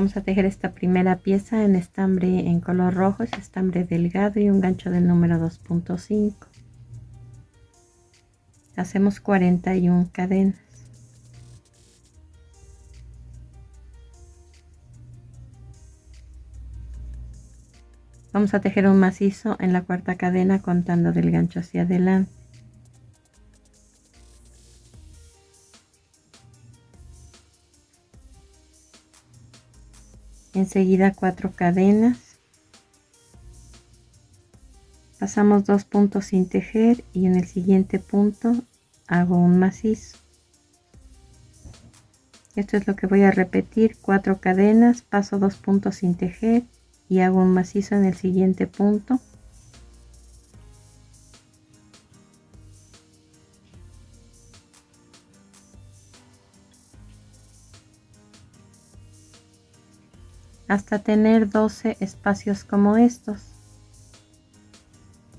Vamos a tejer esta primera pieza en estambre en color rojo, es estambre delgado y un gancho del número 2.5. Hacemos 41 cadenas. Vamos a tejer un macizo en la cuarta cadena contando del gancho hacia adelante. Enseguida 4 cadenas. Pasamos 2 puntos sin tejer y en el siguiente punto hago un macizo. Esto es lo que voy a repetir: 4 cadenas, paso 2 puntos sin tejer y hago un macizo en el siguiente punto. Hasta tener 12 espacios como estos.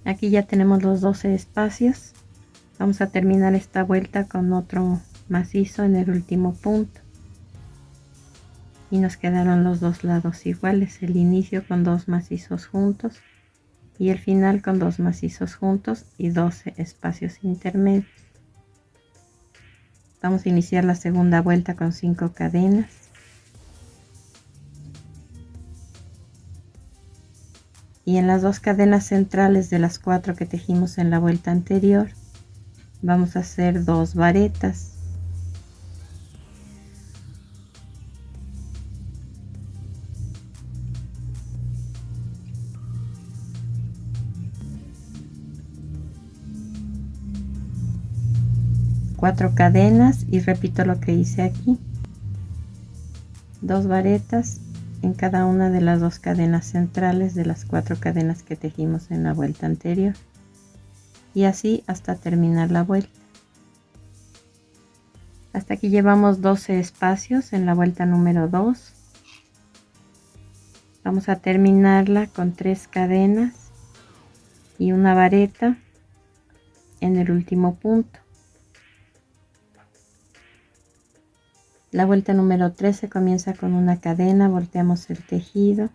Aquí ya tenemos los 12 espacios. Vamos a terminar esta vuelta con otro macizo en el último punto. Y nos quedaron los dos lados iguales, el inicio con 2 macizos juntos y el final con 2 macizos juntos y 12 espacios intermedios. Vamos a iniciar la segunda vuelta con 5 cadenas. Y en las 2 cadenas centrales de las 4 que tejimos en la vuelta anterior, vamos a hacer 2 varetas. Cuatro cadenas y repito lo que hice aquí. 2 varetas en cada una de las 2 cadenas centrales de las 4 cadenas que tejimos en la vuelta anterior. Y así hasta terminar la vuelta. Hasta aquí llevamos 12 espacios en la vuelta número 2. Vamos a terminarla con 3 cadenas y una vareta en el último punto. La vuelta número 13 comienza con una cadena, volteamos el tejido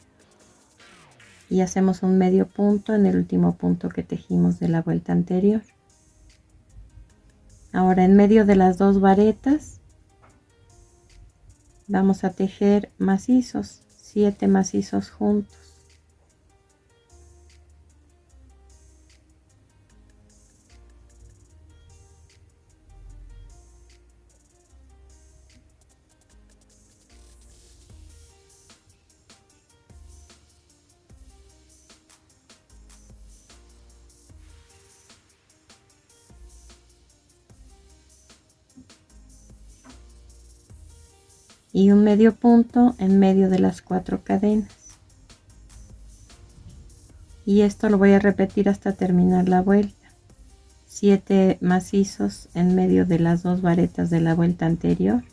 y hacemos un medio punto en el último punto que tejimos de la vuelta anterior. Ahora en medio de las 2 varetas vamos a tejer macizos, 7 macizos juntos. Y un medio punto en medio de las 4 cadenas. Y esto lo voy a repetir hasta terminar la vuelta. 7 macizos en medio de las 2 varetas de la vuelta anterior.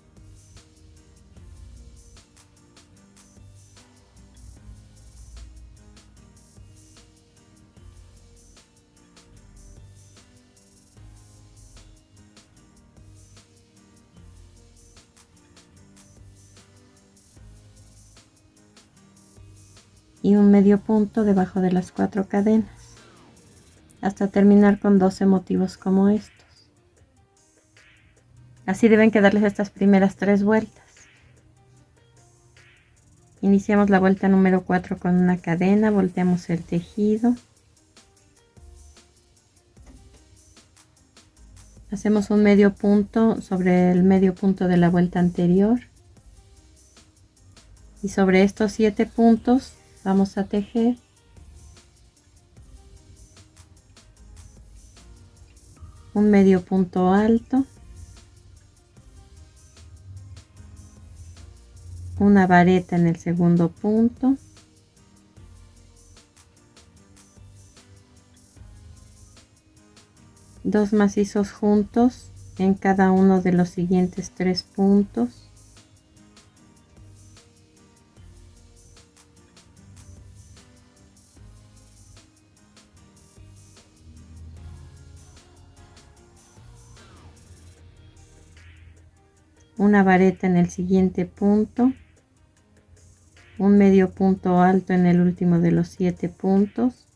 Y un medio punto debajo de las 4 cadenas hasta terminar con 12 motivos como estos. Así deben quedarles estas primeras 3 vueltas. Iniciamos la vuelta número 4 con una cadena, volteamos el tejido, hacemos un medio punto sobre el medio punto de la vuelta anterior y sobre estos 7 puntos vamos a tejer un medio punto alto, una vareta en el segundo punto, dos macizos juntos en cada uno de los siguientes 3 puntos, una vareta en el siguiente punto un medio punto alto en el último de los 7 puntos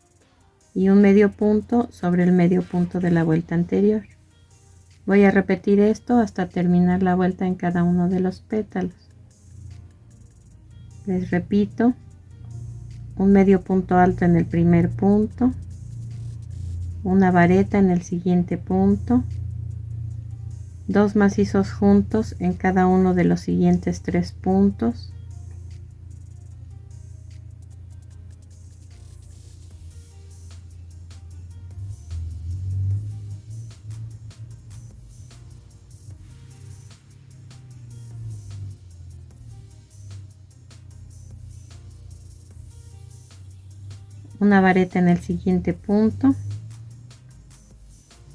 y un medio punto sobre el medio punto de la vuelta anterior. Voy a repetir esto hasta terminar la vuelta en cada uno de los pétalos. Les repito, un medio punto alto en el primer punto, una vareta en el siguiente punto, 2 macizos juntos en cada uno de los siguientes 3 puntos, una vareta en el siguiente punto,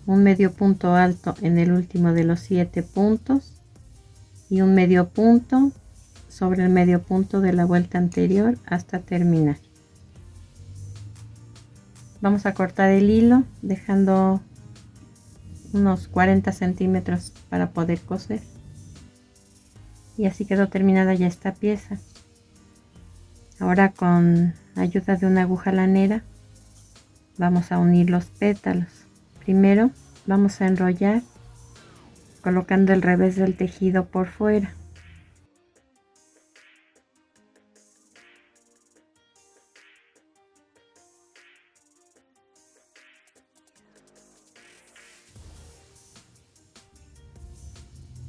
un medio punto alto en el último de los 7 puntos y un medio punto sobre el medio punto de la vuelta anterior hasta terminar. Vamos a cortar el hilo dejando unos 40 centímetros para poder coser, y así quedó terminada ya esta pieza. Ahora, con ayuda de una aguja lanera, vamos a unir los pétalos. Primero vamos a enrollar colocando el revés del tejido por fuera.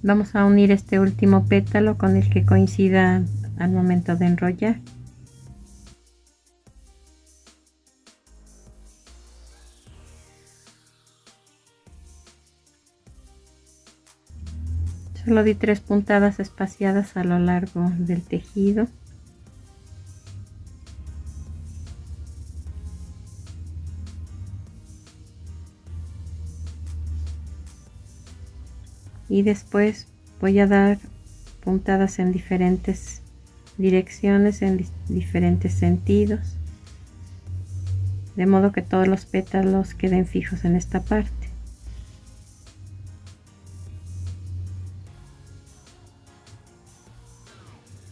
Vamos a unir este último pétalo con el que coincida al momento de enrollar. Solo di 3 puntadas espaciadas a lo largo del tejido. Y después voy a dar puntadas en diferentes direcciones, en diferentes sentidos, de modo que todos los pétalos queden fijos en esta parte.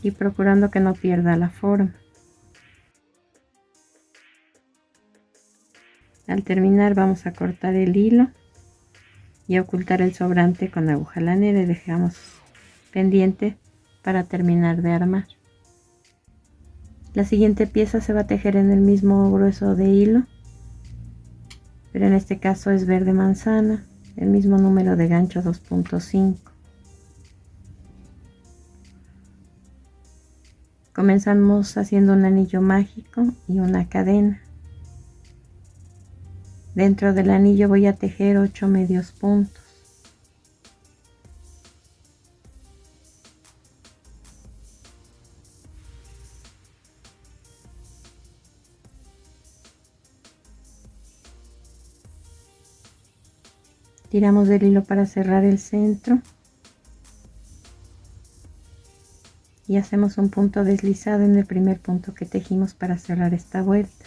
Y procurando que no pierda la forma. Al terminar vamos a cortar el hilo y ocultar el sobrante con aguja lanera y dejamos pendiente para terminar de armar. La siguiente pieza se va a tejer en el mismo grueso de hilo, pero en este caso es verde manzana, el mismo número de gancho 2.5. Comenzamos haciendo un anillo mágico y una cadena. Dentro del anillo voy a tejer 8 medios puntos. Tiramos del hilo para cerrar el centro y hacemos un punto deslizado en el primer punto que tejimos para cerrar esta vuelta.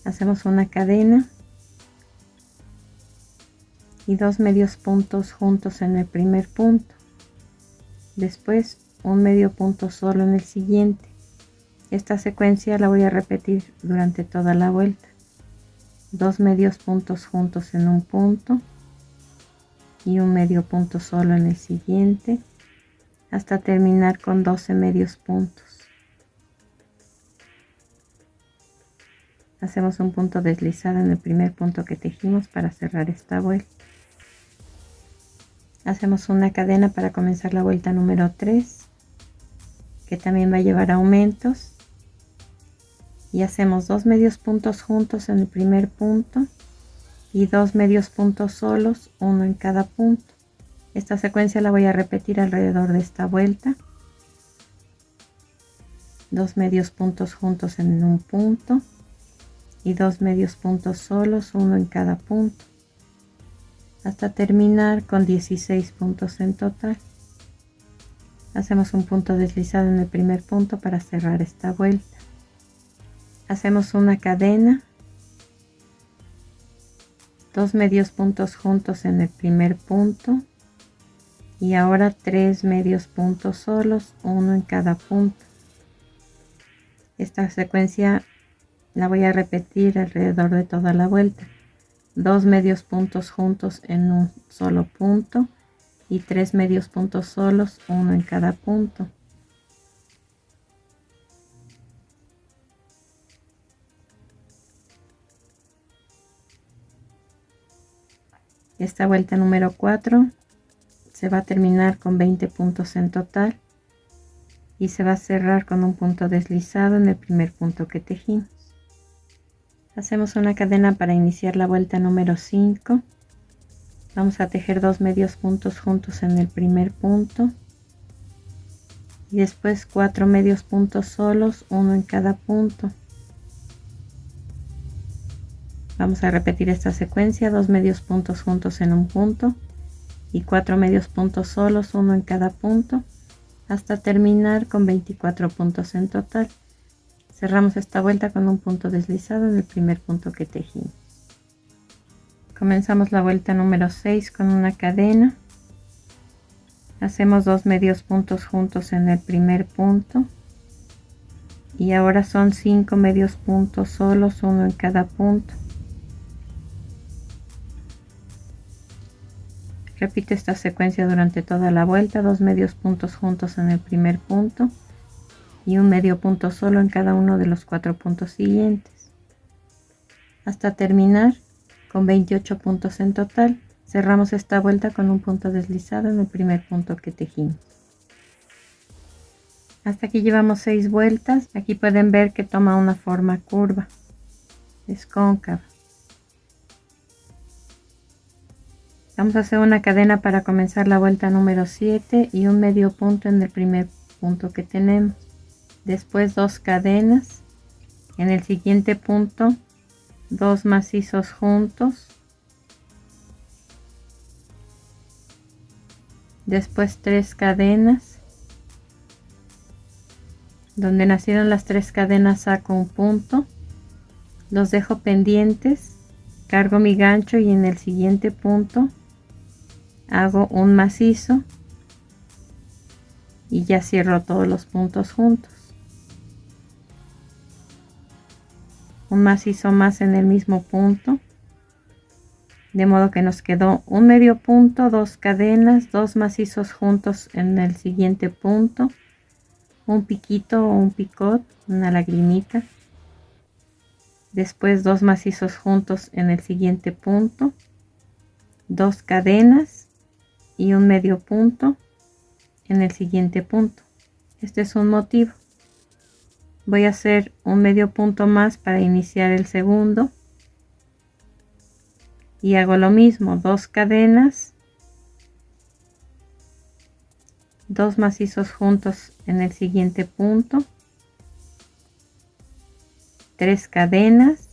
Hacemos una cadena y 2 medios puntos juntos en el primer punto, después un medio punto solo en el siguiente. Esta secuencia la voy a repetir durante toda la vuelta. 2 medios puntos juntos en un punto y un medio punto solo en el siguiente, hasta terminar con 12 medios puntos. Hacemos un punto deslizado en el primer punto que tejimos para cerrar esta vuelta. Hacemos una cadena para comenzar la vuelta número 3, que también va a llevar aumentos, y hacemos 2 medios puntos juntos en el primer punto y 2 medios puntos solos, uno en cada punto. Esta secuencia la voy a repetir alrededor de esta vuelta. 2 medios puntos juntos en un punto y 2 medios puntos solos, uno en cada punto, hasta terminar con 16 puntos en total. Hacemos un punto deslizado en el primer punto para cerrar esta vuelta. Hacemos una cadena, 2 medios puntos juntos en el primer punto y ahora 3 medios puntos solos, uno en cada punto. Esta secuencia la voy a repetir alrededor de toda la vuelta. 2 medios puntos juntos en un solo punto y 3 medios puntos solos, uno en cada punto. Esta vuelta número 4 se va a terminar con 20 puntos en total y se va a cerrar con un punto deslizado en el primer punto que tejimos. Hacemos una cadena para iniciar la vuelta número 5. Vamos a tejer 2 medios puntos juntos en el primer punto y después 4 medios puntos solos, uno en cada punto. Vamos a repetir esta secuencia, 2 medios puntos juntos en un punto y 4 medios puntos solos, uno en cada punto, hasta terminar con 24 puntos en total. Cerramos esta vuelta con un punto deslizado en el primer punto que tejimos. Comenzamos la vuelta número 6 con una cadena. Hacemos 2 medios puntos juntos en el primer punto y ahora son 5 medios puntos solos, uno en cada punto. Repito esta secuencia durante toda la vuelta, 2 medios puntos juntos en el primer punto y un medio punto solo en cada uno de los 4 puntos siguientes, hasta terminar con 28 puntos en total. Cerramos esta vuelta con un punto deslizado en el primer punto que tejimos. Hasta aquí llevamos 6 vueltas. Aquí pueden ver que toma una forma curva, es cóncava. Vamos a hacer una cadena para comenzar la vuelta número 7 y un medio punto en el primer punto que tenemos. Después 2 cadenas. En el siguiente punto 2 macizos juntos. Después 3 cadenas. Donde nacieron las 3 cadenas saco un punto. Los dejo pendientes. Cargo mi gancho y en el siguiente punto hago un macizo y ya cierro todos los puntos juntos. Un macizo más en el mismo punto, de modo que nos quedó un medio punto, 2 cadenas, 2 macizos juntos en el siguiente punto, un piquito o un picot, una lagrimita, después 2 macizos juntos en el siguiente punto, 2 cadenas y un medio punto en el siguiente punto. Este es un motivo. Voy a hacer un medio punto más para iniciar el segundo y hago lo mismo, 2 cadenas, 2 macizos juntos en el siguiente punto, 3 cadenas,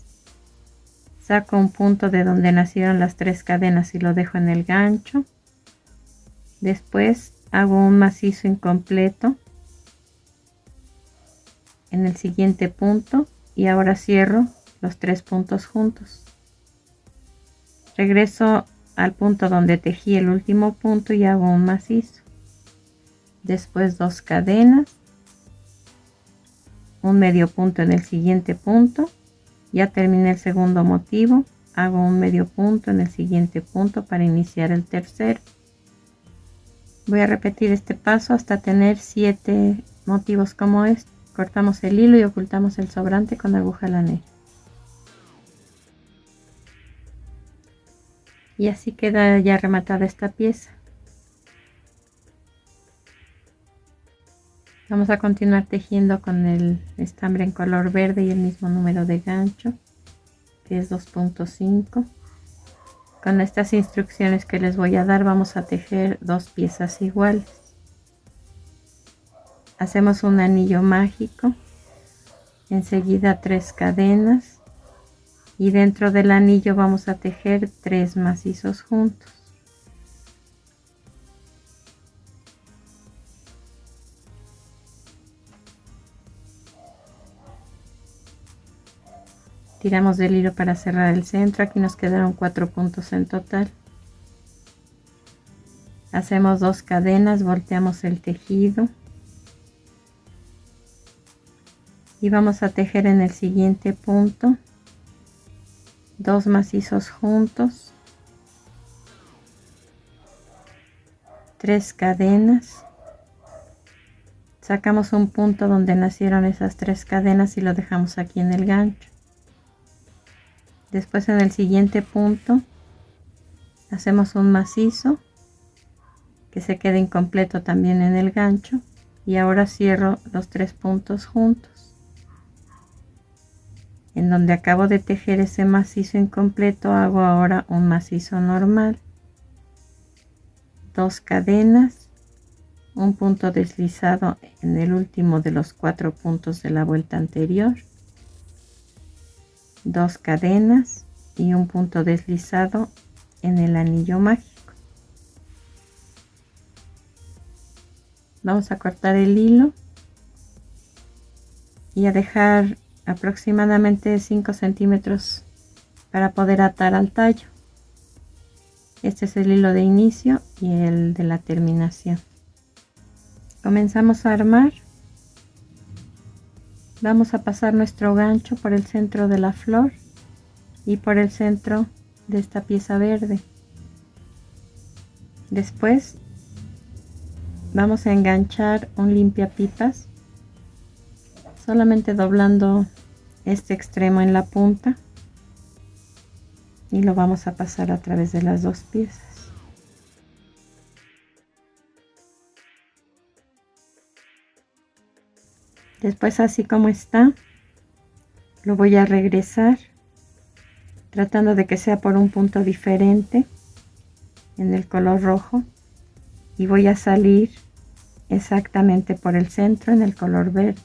saco un punto de donde nacieron las 3 cadenas y lo dejo en el gancho. Después hago un macizo incompleto en el siguiente punto y ahora cierro los 3 puntos juntos. Regreso al punto donde tejí el último punto y hago un macizo. Después 2 cadenas, un medio punto en el siguiente punto. Ya terminé el segundo motivo, hago un medio punto en el siguiente punto para iniciar el tercero. Voy a repetir este paso hasta tener 7 motivos como este. Cortamos el hilo y ocultamos el sobrante con aguja lanera. Y así queda ya rematada esta pieza. Vamos a continuar tejiendo con el estambre en color verde y el mismo número de gancho, que es 2.5. Con estas instrucciones que les voy a dar vamos a tejer 2 piezas iguales. Hacemos un anillo mágico, enseguida 3 cadenas y dentro del anillo vamos a tejer 3 macizos juntos. Tiramos del hilo para cerrar el centro. Aquí nos quedaron 4 puntos en total. Hacemos 2 cadenas, volteamos el tejido y vamos a tejer en el siguiente punto 2 macizos juntos, 3 cadenas, sacamos un punto donde nacieron esas 3 cadenas y lo dejamos aquí en el gancho. Después en el siguiente punto hacemos un macizo que se quede incompleto también en el gancho y ahora cierro los 3 puntos juntos. En donde acabo de tejer ese macizo incompleto hago ahora un macizo normal, 2 cadenas, un punto deslizado en el último de los 4 puntos de la vuelta anterior, 2 cadenas y un punto deslizado en el anillo mágico. Vamos a cortar el hilo y a dejar aproximadamente 5 centímetros para poder atar al tallo. Este es el hilo de inicio y el de la terminación. Comenzamos a armar. Vamos a pasar nuestro gancho por el centro de la flor y por el centro de esta pieza verde. Después vamos a enganchar un limpiapipas, solamente doblando este extremo en la punta y lo vamos a pasar a través de las 2 piezas. Después, así como está, lo voy a regresar tratando de que sea por un punto diferente en el color rojo y voy a salir exactamente por el centro en el color verde.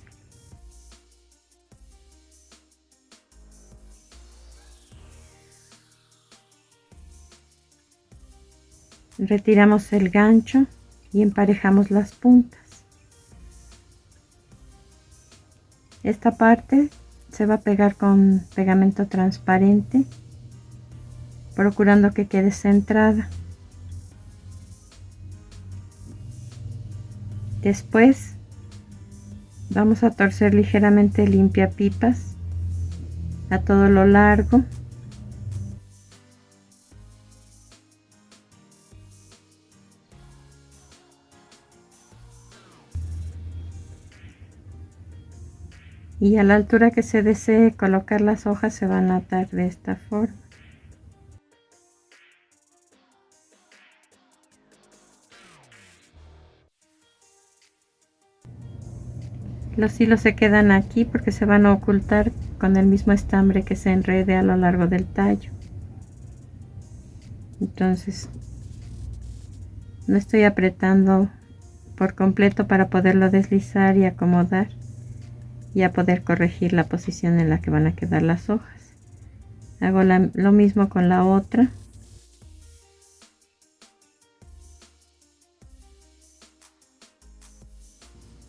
Retiramos el gancho y emparejamos las puntas. Esta parte se va a pegar con pegamento transparente, procurando que quede centrada. Después vamos a torcer ligeramente el limpiapipas a todo lo largo. Y a la altura que se desee colocar las hojas se van a atar de esta forma. Los hilos se quedan aquí porque se van a ocultar con el mismo estambre que se enrede a lo largo del tallo. Entonces no estoy apretando por completo para poderlo deslizar y acomodar y a poder corregir la posición en la que van a quedar las hojas. Hago lo mismo con la otra.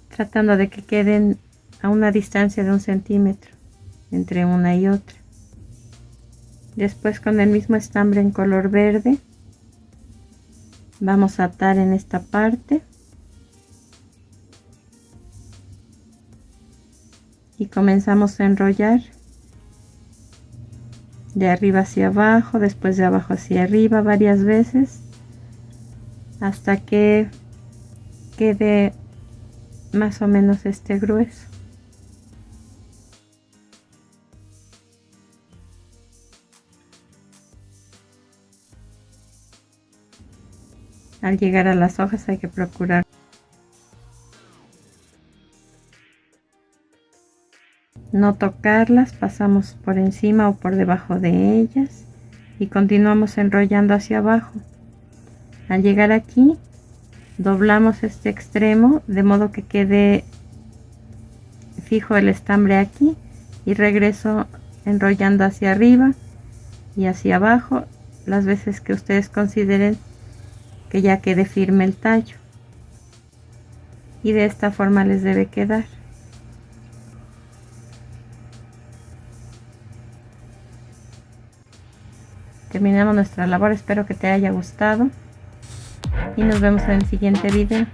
Tratando de que queden a una distancia de 1 centímetro entre una y otra. Después, con el mismo estambre en color verde, vamos a atar en esta parte y comenzamos a enrollar de arriba hacia abajo, después de abajo hacia arriba varias veces hasta que quede más o menos este grueso. Al llegar a las hojas hay que procurar no tocarlas, pasamos por encima o por debajo de ellas y continuamos enrollando hacia abajo. Al llegar aquí doblamos este extremo de modo que quede fijo el estambre aquí y regreso enrollando hacia arriba y hacia abajo las veces que ustedes consideren que ya quede firme el tallo, y de esta forma les debe quedar. Terminamos nuestra labor, espero que te haya gustado. y nos vemos en el siguiente video.